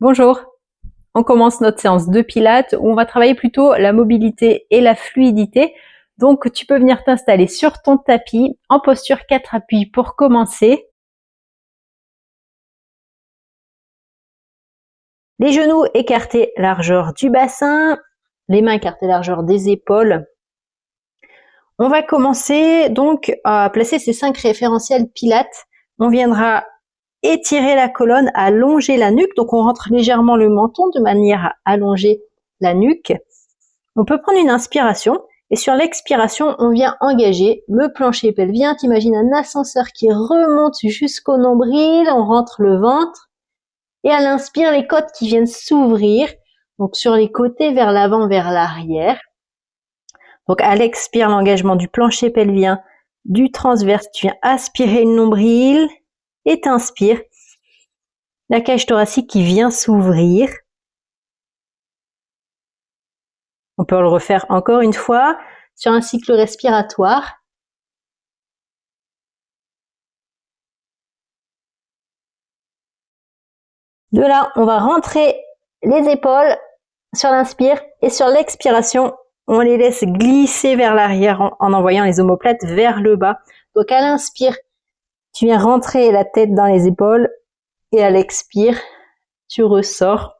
Bonjour, on commence notre séance de pilates où on va travailler plutôt la mobilité et la fluidité. Donc tu peux venir t'installer sur ton tapis en posture 4 appuis pour commencer. Les genoux écartés largeur du bassin, les mains écartées largeur des épaules. On va commencer donc à placer ces 5 référentiels pilates. On viendra étirer la colonne, allonger la nuque. Donc on rentre légèrement le menton de manière à allonger la nuque. On peut prendre une inspiration et sur l'expiration, on vient engager le plancher pelvien. T'imagines un ascenseur qui remonte jusqu'au nombril, on rentre le ventre et à l'inspire, les côtes qui viennent s'ouvrir. Donc sur les côtés, vers l'avant, vers l'arrière. Donc à l'expire, l'engagement du plancher pelvien, du transverse, tu viens aspirer le nombril et t'inspires. La cage thoracique qui vient s'ouvrir. On peut le refaire encore une fois sur un cycle respiratoire. De là, on va rentrer les épaules sur l'inspire et sur l'expiration, on les laisse glisser vers l'arrière en envoyant les omoplates vers le bas. Donc à l'inspire, tu viens rentrer la tête dans les épaules et à l'expire, tu ressors.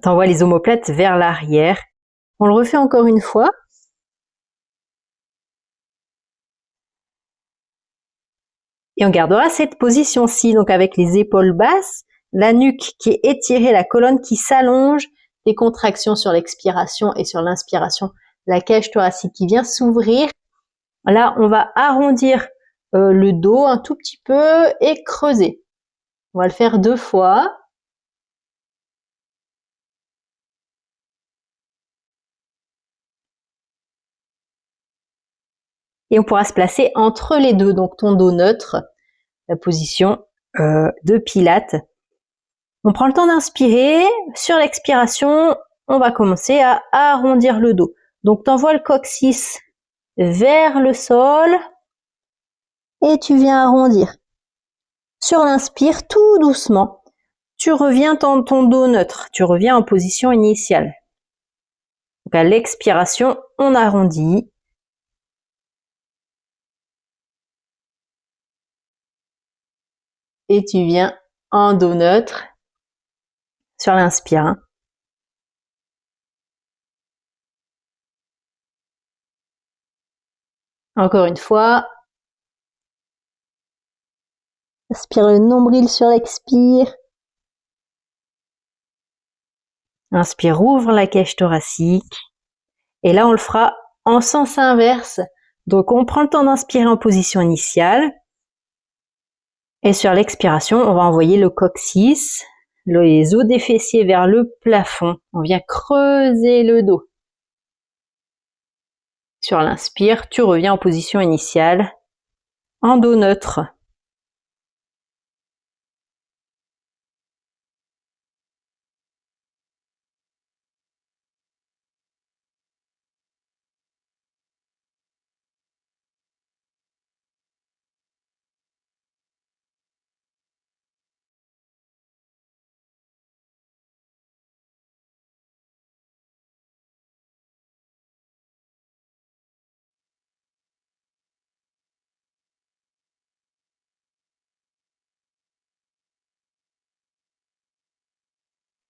Tu envoies les omoplates vers l'arrière. On le refait encore une fois. Et on gardera cette position-ci, donc avec les épaules basses, la nuque qui est étirée, la colonne qui s'allonge, des contractions sur l'expiration et sur l'inspiration, la cage thoracique qui vient s'ouvrir. Là, on va arrondir le dos un tout petit peu et creuser. On va le faire 2 fois. Et on pourra se placer entre les deux, donc ton dos neutre, la position de pilates. On prend le temps d'inspirer. Sur l'expiration, on va commencer à arrondir le dos. Donc, tu envoies le coccyx vers le sol et tu viens arrondir. Sur l'inspire, tout doucement, tu reviens dans ton dos neutre. Tu reviens en position initiale. Donc, à l'expiration, on arrondit. Et tu viens en dos neutre sur l'inspire. Encore une fois. Inspire le nombril sur l'expire. Inspire, ouvre la cage thoracique. Et là, on le fera en sens inverse. Donc, on prend le temps d'inspirer en position initiale. Et sur l'expiration, on va envoyer le coccyx, les os des fessiers vers le plafond. On vient creuser le dos. Sur l'inspire, tu reviens en position initiale, en dos neutre.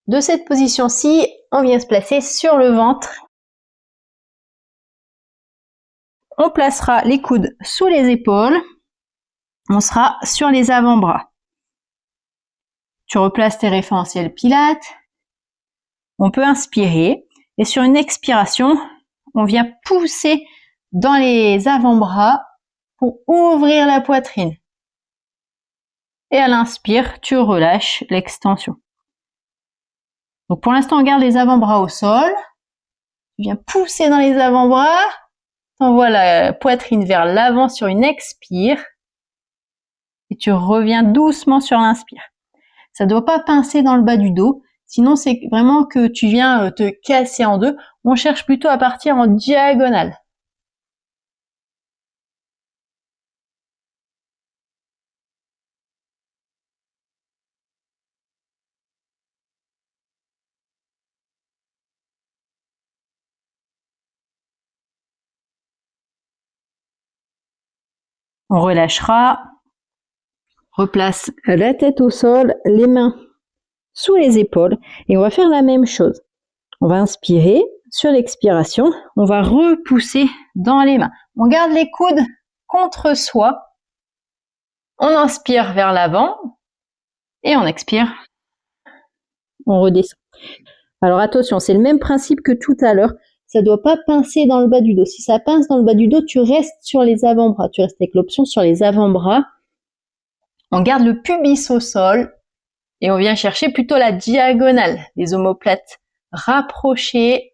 De cette position-ci, on vient se placer sur le ventre. On placera les coudes sous les épaules. On sera sur les avant-bras. Tu replaces tes référentiels pilates. On peut inspirer. Et sur une expiration, on vient pousser dans les avant-bras pour ouvrir la poitrine. Et à l'inspire, tu relâches l'extension. Donc pour l'instant, on garde les avant-bras au sol. Tu viens pousser dans les avant-bras. Tu envoies la poitrine vers l'avant sur une expire. Et tu reviens doucement sur l'inspire. Ça ne doit pas pincer dans le bas du dos. Sinon, c'est vraiment que tu viens te casser en deux. On cherche plutôt à partir en diagonale. On relâchera. Replace la tête au sol, les mains sous les épaules et on va faire la même chose. On va inspirer, sur l'expiration, on va repousser dans les mains. On garde les coudes contre soi. On inspire vers l'avant et on expire. On redescend. Alors attention, c'est le même principe que tout à l'heure. Ça ne doit pas pincer dans le bas du dos. Si ça pince dans le bas du dos, tu restes sur les avant-bras. Tu restes avec l'option sur les avant-bras. On garde le pubis au sol et on vient chercher plutôt la diagonale des omoplates rapprochées.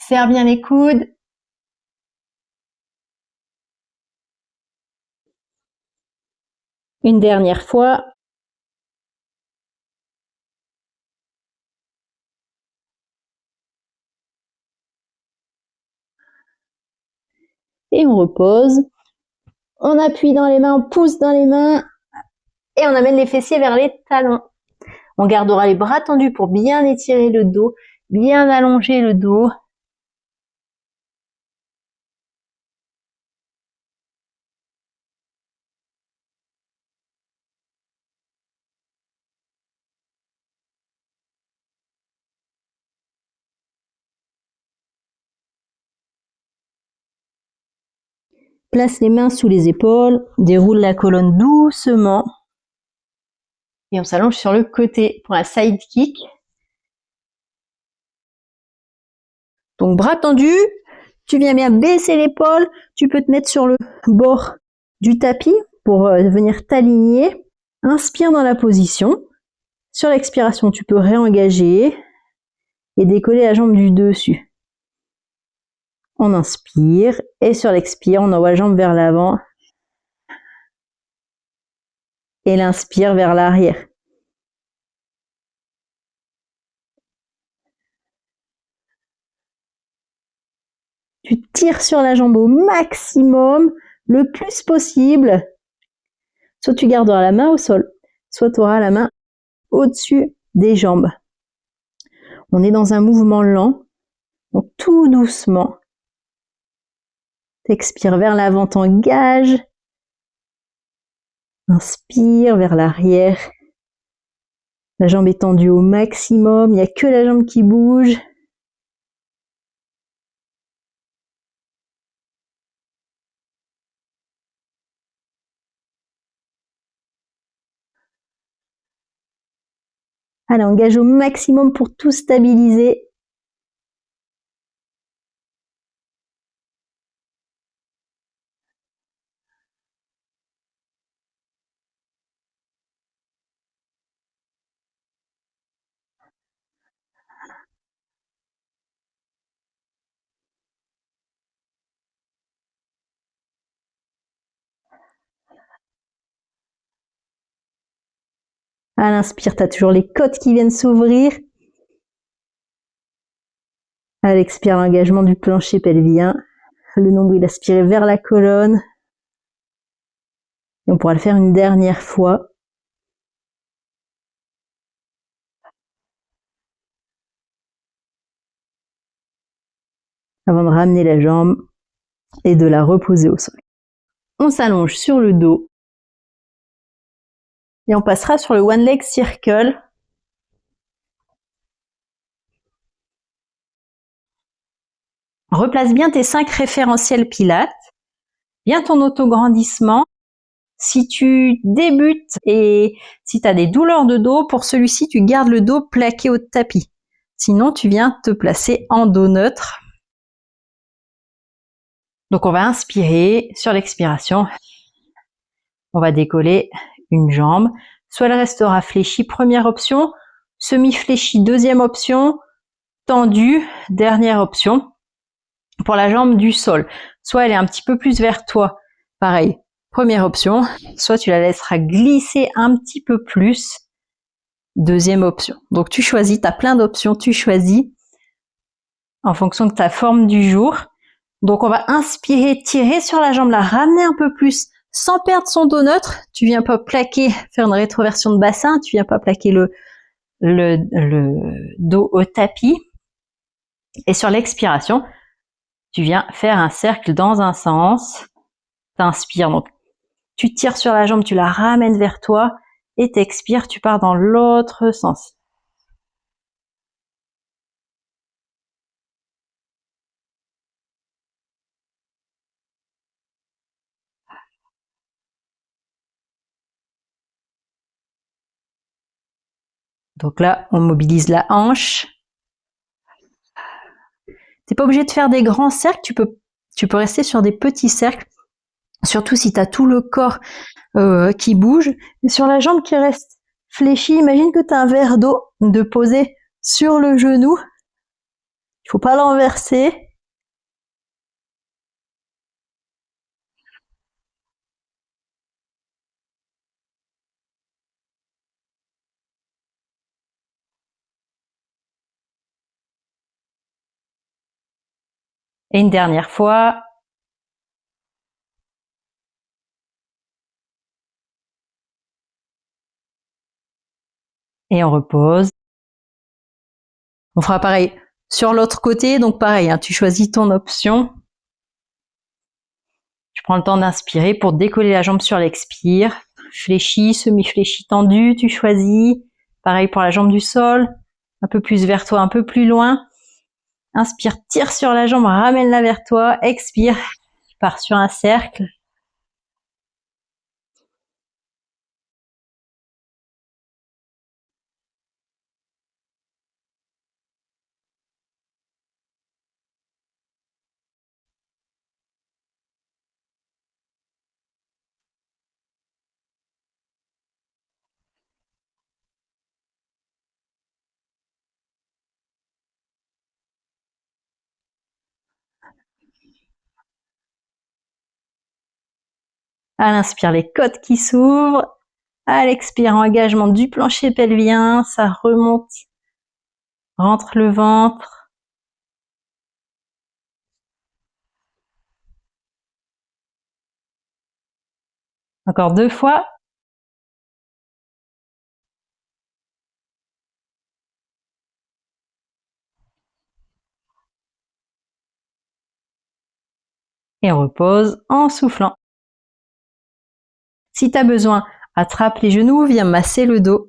Serre bien les coudes. Une dernière fois. Et on repose. On appuie dans les mains, on pousse dans les mains et on amène les fessiers vers les talons. On gardera les bras tendus pour bien étirer le dos, bien allonger le dos. Place les mains sous les épaules, déroule la colonne doucement. Et on s'allonge sur le côté pour un side kick. Donc bras tendus, tu viens bien baisser l'épaule, tu peux te mettre sur le bord du tapis pour venir t'aligner. Inspire dans la position. Sur l'expiration, tu peux réengager et décoller la jambe du dessus. On inspire et sur l'expire, on envoie la jambe vers l'avant et l'inspire vers l'arrière. Tu tires sur la jambe au maximum, le plus possible. Soit tu garderas la main au sol, soit tu auras la main au-dessus des jambes. On est dans un mouvement lent, donc tout doucement. Expire vers l'avant, t'engage. Inspire vers l'arrière. La jambe est tendue au maximum, il n'y a que la jambe qui bouge. Allez, engage au maximum pour tout stabiliser. À l'inspire, tu as toujours les côtes qui viennent s'ouvrir. À l'expire, l'engagement du plancher pelvien. Le nombril aspiré vers la colonne. Et on pourra le faire une dernière fois. Avant de ramener la jambe et de la reposer au sol. On s'allonge sur le dos. Et on passera sur le One Leg Circle. Replace bien tes 5 référentiels pilates. Bien ton autograndissement. Si tu débutes et si tu as des douleurs de dos, pour celui-ci, tu gardes le dos plaqué au tapis. Sinon, tu viens te placer en dos neutre. Donc, on va inspirer. Sur l'expiration, on va décoller une jambe. Soit elle restera fléchie, première option. Semi-fléchie, deuxième option. Tendue, dernière option. Pour la jambe du sol, soit elle est un petit peu plus vers toi. Pareil, première option. Soit tu la laisseras glisser un petit peu plus. Deuxième option. Donc, tu choisis, tu as plein d'options. Tu choisis en fonction de ta forme du jour. Donc on va inspirer, tirer sur la jambe, la ramener un peu plus sans perdre son dos neutre. Tu viens pas plaquer, faire une rétroversion de bassin, tu viens pas plaquer le dos au tapis. Et sur l'expiration, tu viens faire un cercle dans un sens. T'inspires, donc tu tires sur la jambe, tu la ramènes vers toi et t'expires, tu pars dans l'autre sens. Donc là, on mobilise la hanche. T'es pas obligé de faire des grands cercles, tu peux rester sur des petits cercles, surtout si tu as tout le corps qui bouge. Et sur la jambe qui reste fléchie, imagine que tu as un verre d'eau de poser sur le genou. Il faut pas l'enverser. Et une dernière fois. Et on repose. On fera pareil sur l'autre côté, donc pareil, hein, tu choisis ton option. Tu prends le temps d'inspirer pour décoller la jambe sur l'expire. Fléchi, semi-fléchi, tendu, tu choisis. Pareil pour la jambe du sol. Un peu plus vers toi, un peu plus loin. Inspire, tire sur la jambe, ramène-la vers toi. Expire, pars sur un cercle. À l'inspire, les côtes qui s'ouvrent. À l'expire, engagement du plancher pelvien. Ça remonte, rentre le ventre. Encore 2 fois. Et on repose en soufflant. Si tu as besoin, attrape les genoux, viens masser le dos.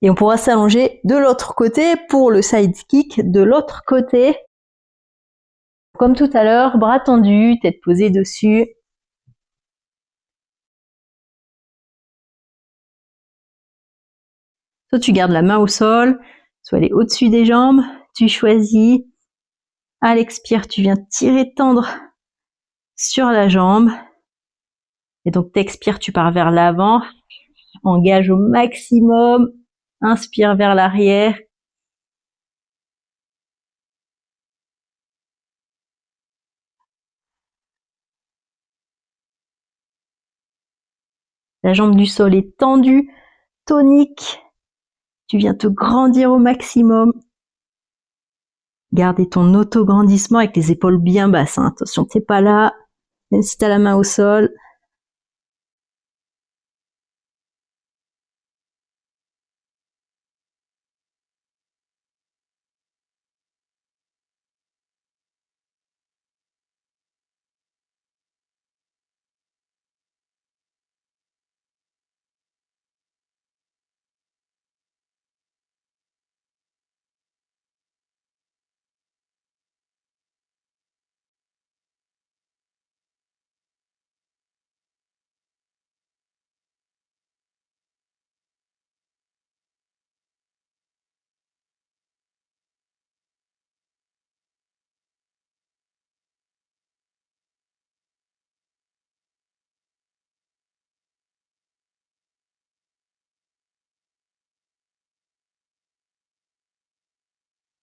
Et on pourra s'allonger de l'autre côté pour le side kick de l'autre côté. Comme tout à l'heure, bras tendus, tête posée dessus. Soit tu gardes la main au sol, soit elle est au-dessus des jambes. Tu choisis. À l'expire, tu viens tirer, tendre sur la jambe. Et donc t'expires, tu pars vers l'avant. Engage au maximum. Inspire vers l'arrière. La jambe du sol est tendue, tonique. Tu viens te grandir au maximum. Gardez ton auto-grandissement avec les épaules bien basses. Hein. Attention, t'es pas là, même si t'as la main au sol.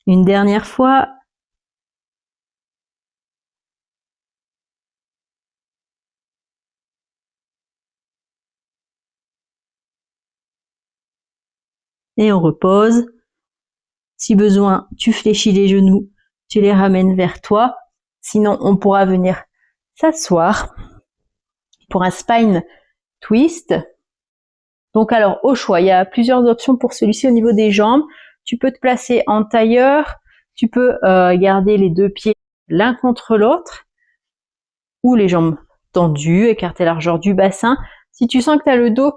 Une dernière fois. Et on repose. Si besoin, tu fléchis les genoux, tu les ramènes vers toi. Sinon, on pourra venir s'asseoir pour un spine twist. Donc alors, au choix, il y a plusieurs options pour celui-ci au niveau des jambes. Tu peux te placer en tailleur, tu peux garder les deux pieds l'un contre l'autre, ou les jambes tendues, écarter la largeur du bassin. Si tu sens que tu as le dos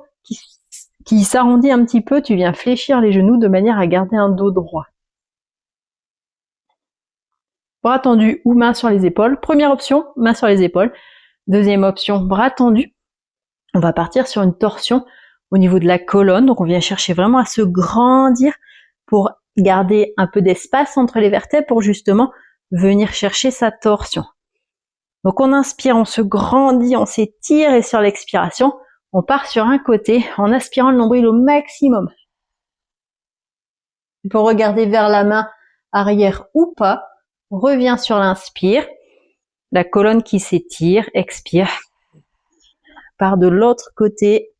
qui s'arrondit un petit peu, tu viens fléchir les genoux de manière à garder un dos droit. Bras tendus ou mains sur les épaules. Première option, mains sur les épaules. Deuxième option, bras tendus. On va partir sur une torsion au niveau de la colonne. Donc on vient chercher vraiment à se grandir pour garder un peu d'espace entre les vertèbres pour justement venir chercher sa torsion. Donc on inspire, on se grandit, on s'étire et sur l'expiration, on part sur un côté en aspirant le nombril au maximum. Tu peux regarder vers la main arrière ou pas. Reviens sur l'inspire, la colonne qui s'étire, expire. Part de l'autre côté.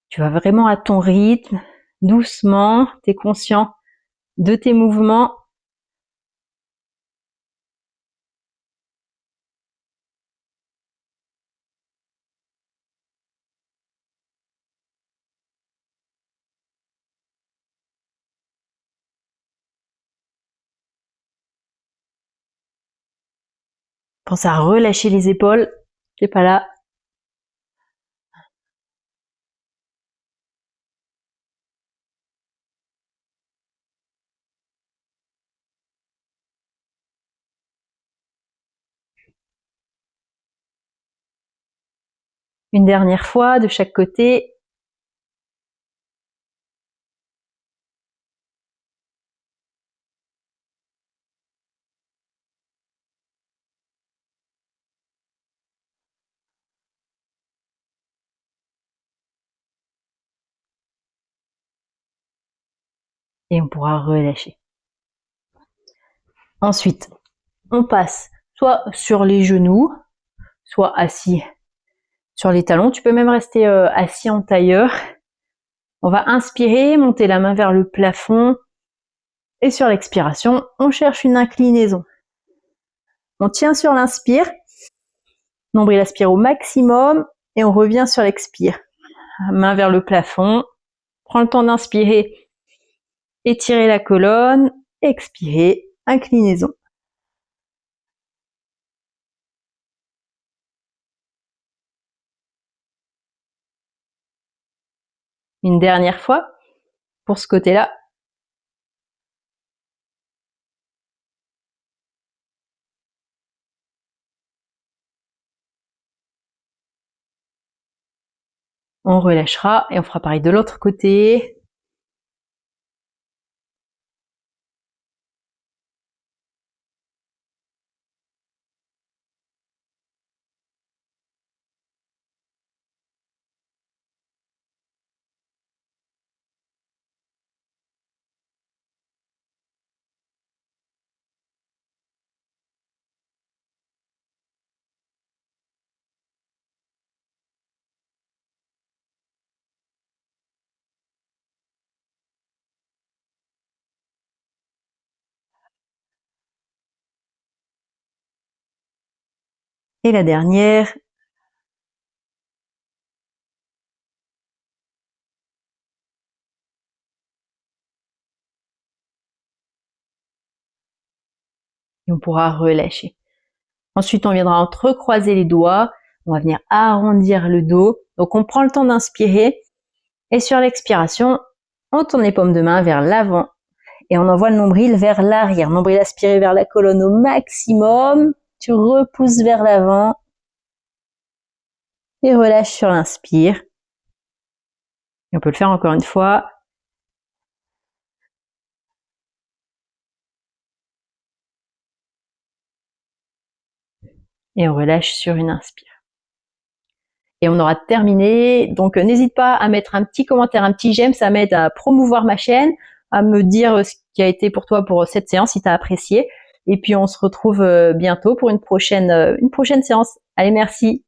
Tu vas vraiment à ton rythme, doucement, tu es conscient de tes mouvements. Pense à relâcher les épaules, t'es pas là. Une dernière fois de chaque côté. Et on pourra relâcher. Ensuite, on passe soit sur les genoux, soit assis sur les talons. Tu peux même rester assis en tailleur. On va inspirer, monter la main vers le plafond. Et sur l'expiration, on cherche une inclinaison. On tient sur l'inspire. Nombril aspire au maximum. Et on revient sur l'expire. Main vers le plafond. Prends le temps d'inspirer. Étirer la colonne. Expirer. Inclinaison. Une dernière fois pour ce côté-là. On relâchera et on fera pareil de l'autre côté. Et la dernière. Et on pourra relâcher. Ensuite, on viendra entrecroiser les doigts. On va venir arrondir le dos. Donc, on prend le temps d'inspirer. Et sur l'expiration, on tourne les paumes de main vers l'avant. Et on envoie le nombril vers l'arrière. Nombril aspiré vers la colonne au maximum. Tu repousses vers l'avant. Et relâche sur l'inspire. Et on peut le faire encore une fois. Et on relâche sur une inspire. Et on aura terminé. Donc n'hésite pas à mettre un petit commentaire, un petit j'aime, ça m'aide à promouvoir ma chaîne, à me dire ce qui a été pour toi pour cette séance, si tu as apprécié. Et puis on se retrouve bientôt pour une prochaine séance. Allez, merci.